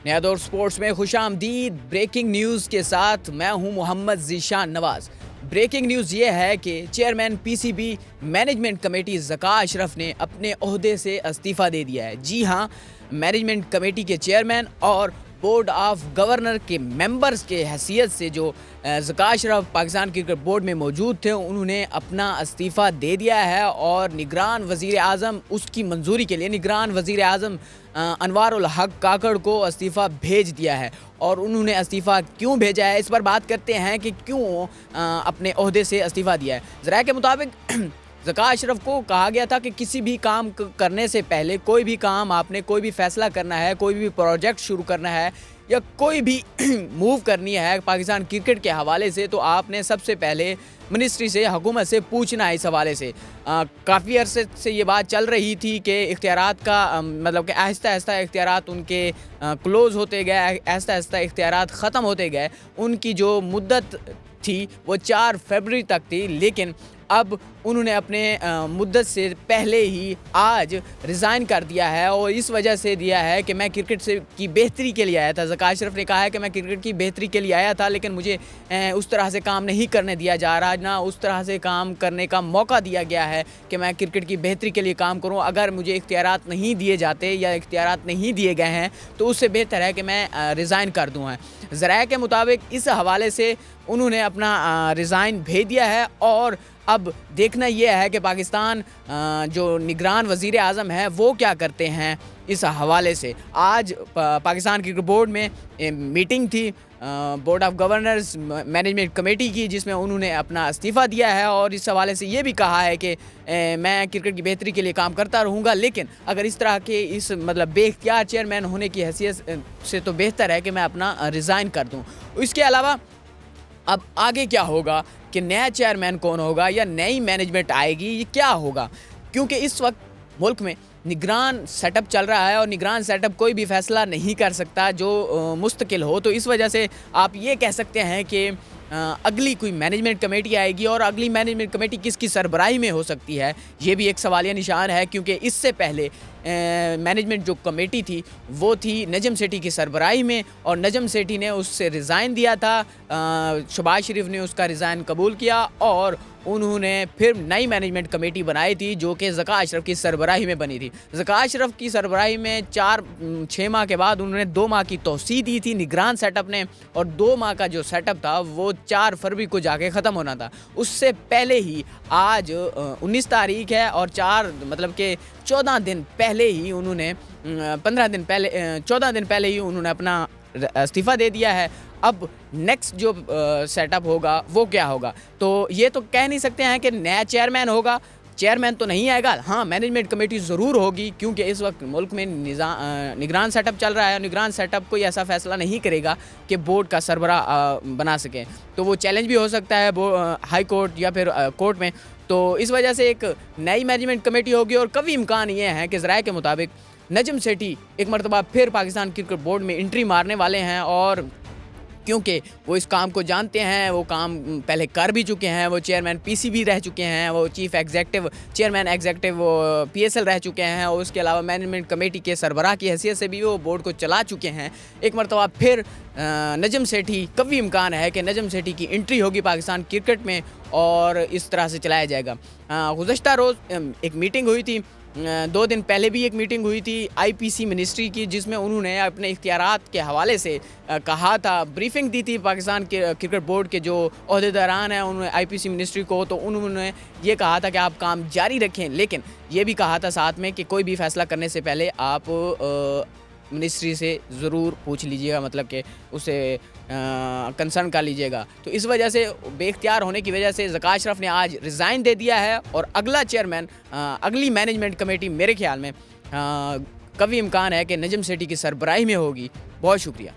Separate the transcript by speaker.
Speaker 1: नया दौर स्पोर्ट्स में खुशामदीद। ब्रेकिंग न्यूज़ के साथ मैं हूं मोहम्मद ज़ीशान नवाज़। ब्रेकिंग न्यूज़ ये है कि chairman PCB management committee Zaka Ashraf ने अपने ओहदे से इस्तीफ़ा दे दिया है। जी हां, मैनेजमेंट कमेटी के चेयरमैन और बोर्ड ऑफ गवर्नर के मेंबर्स के हैसियत से जो ज़का अशरफ पाकिस्तान क्रिकेट बोर्ड में मौजूद थे, उन्होंने अपना इस्तीफ़ा दे दिया है और निगरान वज़ीर आज़म उसकी मंजूरी के लिए निगरान वज़ीर आज़म अनवारुल हक काकड़ को इस्तीफ़ा भेज दिया है। और उन्होंने इस्तीफ़ा क्यों भेजा है, इस पर बात करते हैं कि क्यों अपने ओहदे से इस्तीफ़ा दिया है। ज़राए के मुताबिक ज़का अशरफ को कहा गया था कि किसी भी काम करने से पहले, कोई भी काम आपने कोई भी फ़ैसला करना है, कोई भी प्रोजेक्ट शुरू करना है या कोई भी मूव करनी है पाकिस्तान क्रिकेट के हवाले से, तो आपने सबसे पहले मिनिस्ट्री से, हुकूमत से पूछना है इस हवाले से। काफ़ी अरसे से ये बात चल रही थी कि इख्तियारात का मतलब कि आहिस्ता आहिस्ता इख्तियारात उनके क्लोज़ होते गए, आहिस्ता आहिस्ता इख्तियारात ख़त्म होते गए। उनकी जो मुद्दत थी वो 4 फरवरी तक थी, लेकिन अब उन्होंने अपने मुद्दत से पहले ही आज रिज़ाइन कर दिया है और इस वजह से दिया है कि मैं क्रिकेट से की बेहतरी के लिए आया था। ज़का अशरफ ने कहा है कि मैं क्रिकेट की बेहतरी के लिए आया था, लेकिन मुझे उस तरह से काम नहीं करने दिया जा रहा, ना उस तरह से काम करने का मौका दिया गया है कि मैं क्रिकेट की बेहतरी के लिए काम करूँ। अगर मुझे इख्तियारात नहीं दिए जाते या इख्तियारात नहीं दिए गए हैं तो उससे बेहतर है कि मैं रिज़ाइन कर दूँ। ज़राए के मुताबिक इस हवाले से उन्होंने अपना रिज़ाइन भेज दिया है और अब देखना यह है कि पाकिस्तान जो निगरान वज़ीर आज़म है वो क्या करते हैं इस हवाले से। आज पाकिस्तान क्रिकेट बोर्ड में मीटिंग थी board of governors management committee की, जिसमें उन्होंने अपना इस्तीफ़ा दिया है और इस हवाले से ये भी कहा है कि मैं क्रिकेट की बेहतरी के लिए काम करता रहूँगा, लेकिन अगर इस तरह के इस मतलब बेख्तियार चेयरमैन होने की हैसियत से तो बेहतर है कि मैं अपना रिज़ाइन कर दूँ। इसके अलावा अब आगे क्या होगा कि नया चेयरमैन कौन होगा या नई मैनेजमेंट आएगी, ये क्या होगा, क्योंकि इस वक्त मुल्क में निगरान सेटअप चल रहा है और निगरान सेटअप कोई भी फ़ैसला नहीं कर सकता जो मुस्तकिल हो। तो इस वजह से आप ये कह सकते हैं कि अगली कोई मैनेजमेंट कमेटी आएगी और अगली मैनेजमेंट कमेटी किसकी सरबराही में हो सकती है, ये भी एक सवालिया निशान है, क्योंकि इससे पहले मैनेजमेंट जो कमेटी थी वो थी नजम सेठी की सरबराही में और नजम सेठी ने उससे रिज़ाइन दिया था। शहबाज शरीफ ने उसका रिज़ाइन कबूल किया और उन्होंने फिर नई मैनेजमेंट कमेटी बनाई थी जो कि ज़का अशरफ की सरबराही में बनी थी। ज़का अशरफ की सरबराही में 6 माह के बाद उन्होंने 2 माह की तोसी दी थी निगरान सेटअप ने, और 2 माह का जो सेटअप था वो 4 फरवरी को जाके ख़त्म होना था। उससे पहले ही आज 19 तारीख है और 4 मतलब कि 14 दिन पहले ही उन्होंने 14 दिन पहले ही उन्होंने अपना इस्तीफ़ा दे दिया है। अब नेक्स्ट जो सेटअप होगा वो क्या होगा, तो ये तो कह नहीं सकते हैं कि नया चेयरमैन होगा। चेयरमैन तो नहीं आएगा, हाँ मैनेजमेंट कमेटी ज़रूर होगी, क्योंकि इस वक्त मुल्क में निगरान सेटअप चल रहा है। निगरान सेटअप कोई ऐसा फ़ैसला नहीं करेगा कि बोर्ड का सरबराह बना सके, तो वो चैलेंज भी हो सकता है हाई कोर्ट या फिर कोर्ट में। तो इस वजह से एक नई मैनेजमेंट कमेटी होगी और कभी इम्कान ये है कि ज़राए के मुताबिक नजम सेठी एक मरतबा फिर पाकिस्तान क्रिकेट बोर्ड में एंट्री मारने वाले हैं, और क्योंकि वो इस काम को जानते हैं, वो काम पहले कर भी चुके हैं, वो चेयरमैन पीसीबी रह चुके हैं, वो चीफ एग्जीक्यूटिव चेयरमैन एग्जीक्यूटिव वो पीएसएल रह चुके हैं, और उसके अलावा मैनेजमेंट कमेटी के सरबराह की हैसियत से भी वो बोर्ड को चला चुके हैं। एक मरतबा फिर नजम सेठी, कभी इम्कान है कि नजम सेठी की एंट्री होगी पाकिस्तान क्रिकेट में और इस तरह से चलाया जाएगा। गुज़श्ता रोज़ एक मीटिंग हुई थी, 2 दिन पहले भी एक मीटिंग हुई थी आईपीसी मिनिस्ट्री की, जिसमें उन्होंने अपने इख्तियारात के हवाले से कहा था, ब्रीफिंग दी थी पाकिस्तान के क्रिकेट बोर्ड के जो ओहदेदारान हैं उन्होंने आईपीसी मिनिस्ट्री को। तो उन्होंने ये कहा था कि आप काम जारी रखें, लेकिन ये भी कहा था साथ में कि कोई भी फ़ैसला करने से पहले आप मिनिस्ट्री से ज़रूर पूछ लीजिएगा, मतलब कि उसे कंसर्न कर लीजिएगा। तो इस वजह से बेख्तियार होने की वजह से ज़का अशरफ ने आज रिज़ाइन दे दिया है और अगला चेयरमैन, अगली मैनेजमेंट कमेटी मेरे ख्याल में कभी इम्कान है कि नजम सेठी की सरबराही में होगी। बहुत शुक्रिया।